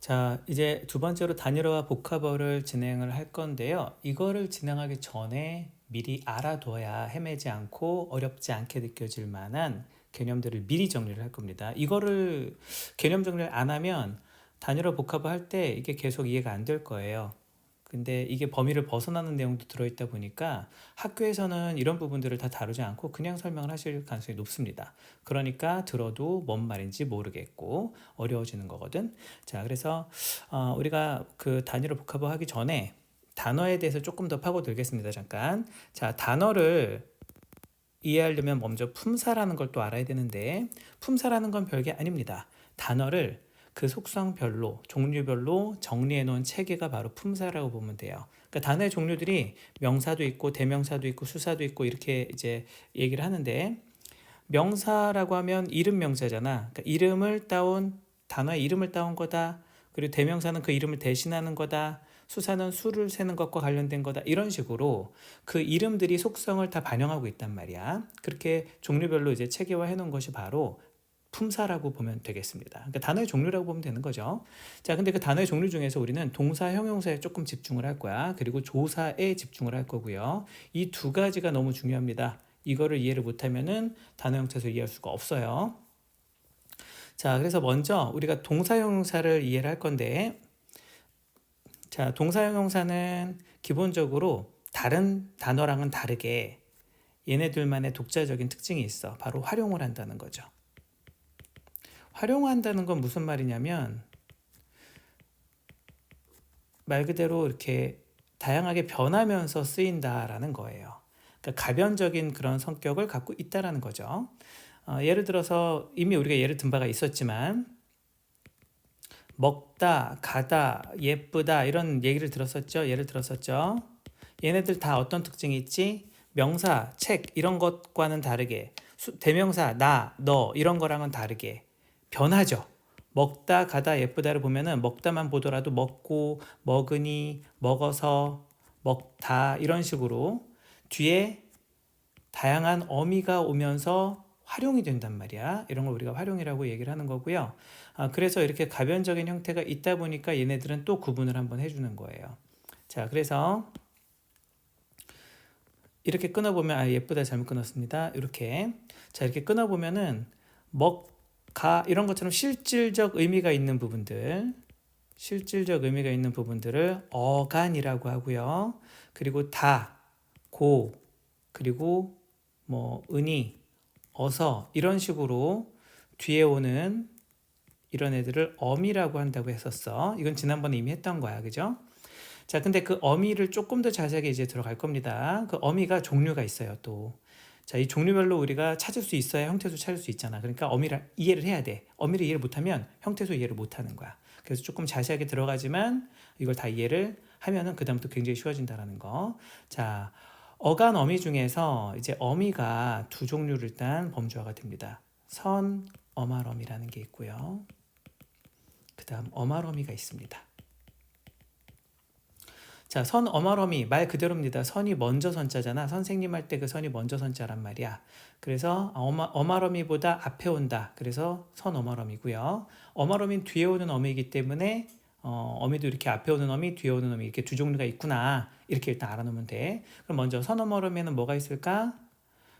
자, 이제 두 번째로 단일어와 복합어를 진행을 할 건데요. 이거를 진행하기 전에 미리 알아둬야 헤매지 않고 어렵지 않게 느껴질 만한 개념들을 미리 정리를 할 겁니다. 이거를 개념 정리를 안 하면 단일어 복합어 할 때 이게 계속 이해가 안 될 거예요. 근데 이게 범위를 벗어나는 내용도 들어있다 보니까 학교에서는 이런 부분들을 다 다루지 않고 그냥 설명을 하실 가능성이 높습니다. 그러니까 들어도 뭔 말인지 모르겠고 어려워지는 거거든. 자, 그래서 우리가 그 단위로 복합을 하기 전에 단어에 대해서 조금 더 파고들겠습니다. 잠깐. 자, 단어를 이해하려면 먼저 품사라는 걸 또 알아야 되는데 품사라는 건 별게 아닙니다. 단어를 그 속성별로 종류별로 정리해 놓은 체계가 바로 품사라고 보면 돼요. 그러니까 단어의 종류들이 명사도 있고 대명사도 있고 수사도 있고 이렇게 이제 얘기를 하는데 명사라고 하면 이름 명사잖아. 그러니까 이름을 따온 단어의 이름을 따온 거다. 그리고 대명사는 그 이름을 대신하는 거다. 수사는 수를 세는 것과 관련된 거다. 이런 식으로 그 이름들이 속성을 다 반영하고 있단 말이야. 그렇게 종류별로 이제 체계화해 놓은 것이 바로 품사라고 보면 되겠습니다. 그러니까 단어의 종류라고 보면 되는 거죠. 자, 근데 그 단어의 종류 중에서 우리는 동사, 형용사에 조금 집중을 할 거야. 그리고 조사에 집중을 할 거고요. 이 두 가지가 너무 중요합니다. 이거를 이해를 못하면은 단어 형태에서 이해할 수가 없어요. 자, 그래서 먼저 우리가 동사, 형용사를 이해를 할 건데, 자, 동사, 형용사는 기본적으로 다른 단어랑은 다르게 얘네들만의 독자적인 특징이 있어. 바로 활용을 한다는 거죠. 활용한다는 건 무슨 말이냐면 말 그대로 이렇게 다양하게 변하면서 쓰인다라는 거예요. 그러니까 가변적인 그런 성격을 갖고 있다라는 거죠. 예를 들어서 이미 우리가 예를 든 바가 있었지만 먹다, 가다, 예쁘다 이런 얘기를 들었었죠. 예를 들었었죠. 얘네들 다 어떤 특징이 있지? 명사, 책 이런 것과는 다르게 대명사, 나, 너 이런 거랑은 다르게 변하죠. 먹다, 가다, 예쁘다를 보면은 먹다만 보더라도 먹고, 먹으니, 먹어서, 먹다 이런 식으로 뒤에 다양한 어미가 오면서 활용이 된단 말이야. 이런 걸 우리가 활용이라고 얘기를 하는 거고요. 그래서 이렇게 가변적인 형태가 있다 보니까 얘네들은 또 구분을 한번 해주는 거예요. 자, 그래서 이렇게 끊어보면 예쁘다 잘못 끊었습니다. 이렇게 자 이렇게 끊어보면은 먹, 가 이런 것처럼 실질적 의미가 있는 부분들 실질적 의미가 있는 부분들을 어간이라고 하고요. 그리고 다, 고, 그리고 뭐 은이, 어서 이런 식으로 뒤에 오는 이런 애들을 어미라고 한다고 했었어. 이건 지난번에 이미 했던 거야. 그죠? 자, 근데 그 어미를 조금 더 자세하게 이제 들어갈 겁니다. 그 어미가 종류가 있어요, 또. 자, 이 종류별로 우리가 찾을 수 있어야 형태소 찾을 수 있잖아. 그러니까 어미를 이해를 해야 돼. 어미를 이해를 못하면 형태소 이해를 못하는 거야. 그래서 조금 자세하게 들어가지만 이걸 다 이해를 하면은 그다음부터 굉장히 쉬워진다라는 거. 자, 어간 어미 중에서 이제 어미가 두 종류를 일단 범주화가 됩니다. 선 어말어미라는 게 있고요. 그다음 어말어미가 있습니다. 자, 선 어말어미 말 그대로입니다. 선이 먼저 선자잖아. 선생님 할 때 그 선이 먼저 선자란 말이야. 그래서 어말어미보다 앞에 온다. 그래서 선 어말어미고요. 어말어미는 뒤에 오는 어미이기 때문에 어미도 이렇게 앞에 오는 어미, 뒤에 오는 어미 이렇게 두 종류가 있구나. 이렇게 일단 알아놓으면 돼. 그럼 먼저 선 어말어미에는 뭐가 있을까?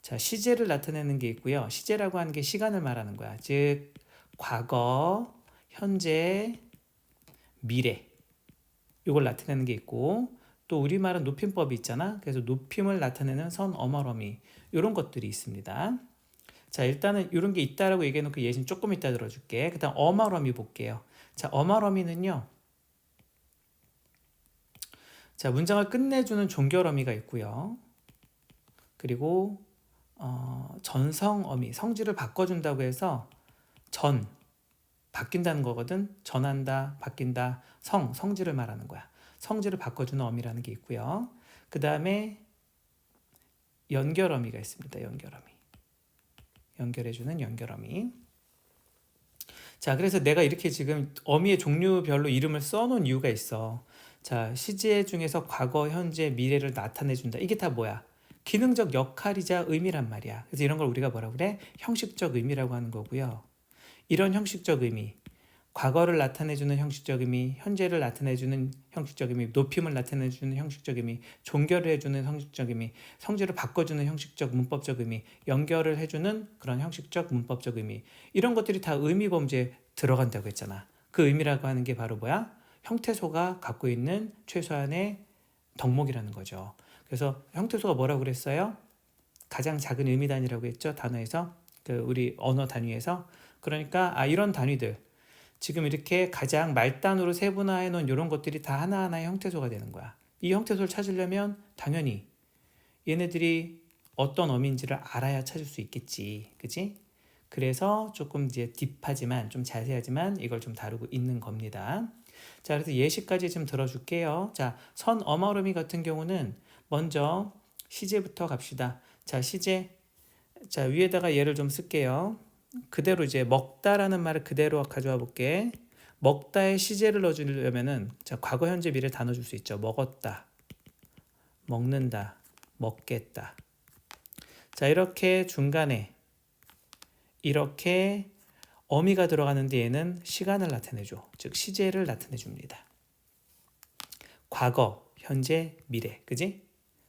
자, 시제를 나타내는 게 있고요. 시제라고 하는 게 시간을 말하는 거야. 즉 과거, 현재, 미래. 이걸 나타내는 게 있고 또 우리말은 높임법이 있잖아. 그래서 높임을 나타내는 선 어머러미 이런 것들이 있습니다. 자, 일단은 이런 게 있다라고 얘기해놓고 예시는 조금 이따 들어줄게. 그 다음 어머러미 볼게요. 자, 어머러미는요. 자, 문장을 끝내주는 종결어미가 있고요. 그리고 전성어미, 성질을 바꿔준다고 해서 전, 바뀐다는 거거든. 전한다, 바뀐다, 성질을 말하는 거야. 성질을 바꿔주는 어미라는 게 있고요. 그 다음에 연결어미가 있습니다. 연결어미. 연결해주는 연결어미. 자, 그래서 내가 이렇게 지금 어미의 종류별로 이름을 써놓은 이유가 있어. 자, 시제 중에서 과거, 현재, 미래를 나타내준다. 이게 다 뭐야? 기능적 역할이자 의미란 말이야. 그래서 이런 걸 우리가 뭐라 그래? 형식적 의미라고 하는 거고요. 이런 형식적 의미. 과거를 나타내주는 형식적 의미, 현재를 나타내주는 형식적 의미, 높임을 나타내주는 형식적 의미, 종결을 해주는 형식적 의미, 성질을 바꿔주는 형식적 문법적 의미, 연결을 해주는 그런 형식적 문법적 의미, 이런 것들이 다 의미 범주에 들어간다고 했잖아. 그 의미라고 하는 게 바로 뭐야? 형태소가 갖고 있는 최소한의 덕목이라는 거죠. 그래서 형태소가 뭐라고 그랬어요? 가장 작은 의미 단위라고 했죠. 단어에서, 우리 언어 단위에서. 그러니까 이런 단위들, 지금 이렇게 가장 말단으로 세분화해 놓은 이런 것들이 다 하나하나의 형태소가 되는 거야. 이 형태소를 찾으려면 당연히 얘네들이 어떤 어민지를 알아야 찾을 수 있겠지. 그치? 그래서 조금 이제 딥하지만 좀 자세하지만 이걸 좀 다루고 있는 겁니다. 자, 그래서 예시까지 좀 들어줄게요. 자, 선 어머러미 같은 경우는 먼저 시제부터 갑시다. 자, 시제. 자, 위에다가 얘를 좀 쓸게요. 그대로 이제 먹다라는 말을 그대로 가져와 볼게. 먹다에 시제를 넣어주려면은, 자, 과거, 현재, 미래 다 넣어줄 수 있죠. 먹었다, 먹는다, 먹겠다. 자, 이렇게 중간에 이렇게 어미가 들어가는데 얘는 시간을 나타내줘. 즉 시제를 나타내 줍니다. 과거, 현재, 미래. 그지?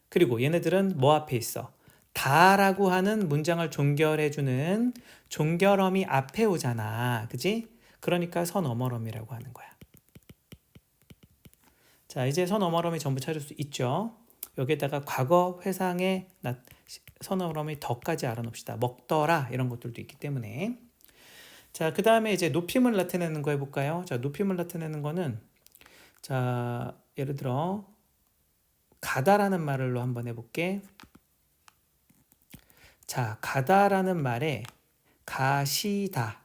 그리고 얘네들은 뭐 앞에 있어? 다라고 하는 문장을 종결해주는 종결어미 앞에 오잖아. 그지? 그러니까 선어머럼이라고 하는 거야. 자, 이제 선어머럼이 전부 찾을 수 있죠. 여기에다가 과거 회상의 선어머럼이 더까지 알아놓읍시다. 먹더라 이런 것들도 있기 때문에. 자, 그 다음에 이제 높임을 나타내는 거 해볼까요? 자, 높임을 나타내는 거는, 자, 예를 들어 가다라는 말로 한번 해볼게. 자, 가다라는 말에 가시다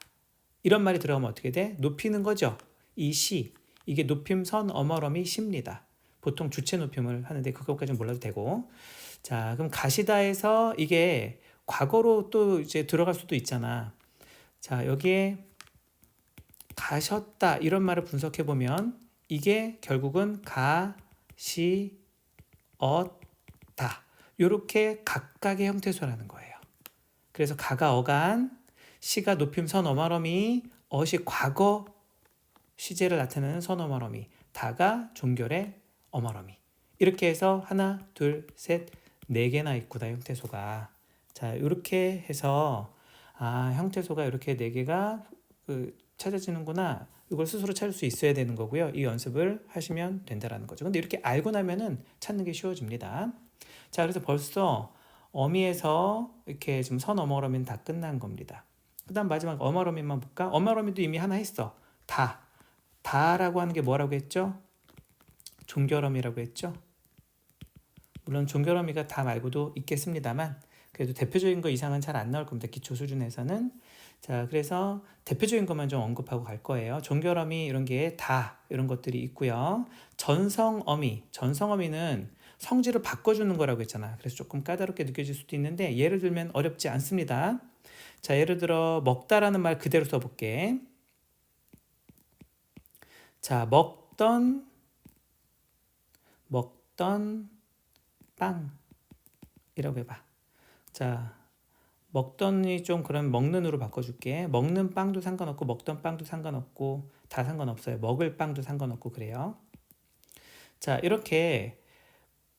이런 말이 들어가면 어떻게 돼? 높이는 거죠. 이 시, 이게 높임 선 어머럼이 시입니다. 보통 주체 높임을 하는데 그것까지는 몰라도 되고. 자, 그럼 가시다에서 이게 과거로 또 이제 들어갈 수도 있잖아. 자, 여기에 가셨다 이런 말을 분석해 보면 이게 결국은 가시었다 이렇게 각각의 형태소라는 거예요. 그래서 가가 어간, 시가 높임 선 어머러미, 어시 과거 시제를 나타내는 선 어머러미, 다가 종결의 어머러미. 이렇게 해서 하나, 둘, 셋, 네 개나 있구나 형태소가. 자, 이렇게 해서 형태소가 이렇게 네 개가 찾아지는구나. 이걸 스스로 찾을 수 있어야 되는 거고요. 이 연습을 하시면 된다라는 거죠. 근데 이렇게 알고 나면은 찾는 게 쉬워집니다. 자, 그래서 벌써 어미에서 이렇게 지금 선 어머러미는 다 끝난 겁니다. 그 다음 마지막 어머러미만 볼까? 어머러미도 이미 하나 했어. 다. 다라고 하는 게 뭐라고 했죠? 종결어미라고 했죠? 물론 종결어미가 다 말고도 있겠습니다만 그래도 대표적인 거 이상은 잘 안 나올 겁니다. 기초 수준에서는. 자, 그래서 대표적인 것만 좀 언급하고 갈 거예요. 종결어미 이런 게 다 이런 것들이 있고요. 전성어미는 성질을 바꿔주는 거라고 했잖아. 그래서 조금 까다롭게 느껴질 수도 있는데 예를 들면 어렵지 않습니다. 자, 예를 들어 먹다라는 말 그대로 써볼게. 자, 먹던 빵이라고 해봐. 자, 먹던이 좀 그럼 먹는으로 바꿔줄게. 먹는 빵도 상관없고 먹던 빵도 상관없고 다 상관없어요. 먹을 빵도 상관없고 그래요. 자, 이렇게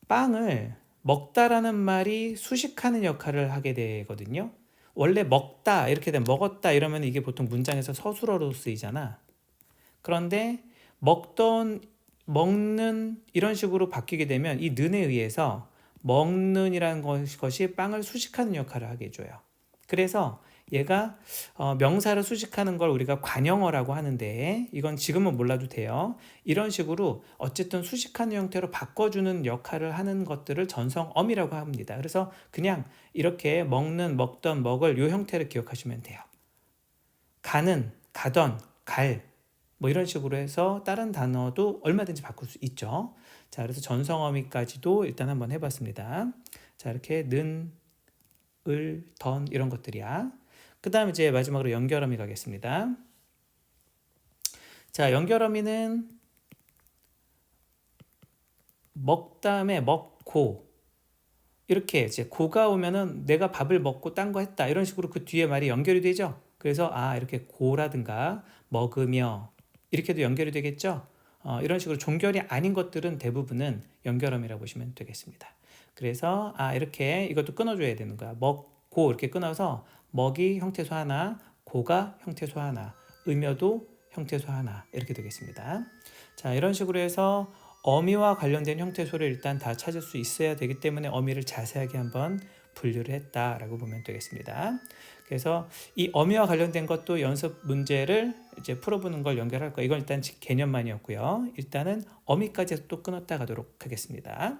빵을 먹다라는 말이 수식하는 역할을 하게 되거든요. 원래 먹다 이렇게 되면 먹었다 이러면 이게 보통 문장에서 서술어로 쓰이잖아. 그런데 먹던, 먹는 이런 식으로 바뀌게 되면 이 는에 의해서 먹는이라는 것이 빵을 수식하는 역할을 하게 해줘요. 그래서 얘가 명사를 수식하는 걸 우리가 관형어라고 하는데 이건 지금은 몰라도 돼요. 이런 식으로 어쨌든 수식하는 형태로 바꿔주는 역할을 하는 것들을 전성어미라고 합니다. 그래서 그냥 이렇게 먹는, 먹던, 먹을 이 형태를 기억하시면 돼요. 가는, 가던, 갈 뭐 이런 식으로 해서 다른 단어도 얼마든지 바꿀 수 있죠. 자, 그래서 전성어미까지도 일단 한번 해봤습니다. 자, 이렇게 는, 을, 던 이런 것들이야. 그 다음 이제 마지막으로 연결어미 가겠습니다. 자, 연결어미는 먹다음에 먹고 이렇게 이제 고가 오면은 내가 밥을 먹고 딴 거 했다 이런 식으로 그 뒤에 말이 연결이 되죠. 그래서 이렇게 고라든가 먹으며 이렇게도 연결이 되겠죠. 이런 식으로 종결이 아닌 것들은 대부분은 연결음이라고 보시면 되겠습니다. 그래서 이렇게 이것도 끊어줘야 되는 거야. 먹고 이렇게 끊어서 먹이 형태소 하나, 고가 형태소 하나, 음여도 형태소 하나 이렇게 되겠습니다. 자, 이런 식으로 해서 어미와 관련된 형태소를 일단 다 찾을 수 있어야 되기 때문에 어미를 자세하게 한번 분류를 했다라고 보면 되겠습니다. 그래서 이 어미와 관련된 것도 연습 문제를 이제 풀어보는 걸 연결할 거예요. 이건 일단 개념만이었고요. 일단은 어미까지 또 끊었다 가도록 하겠습니다.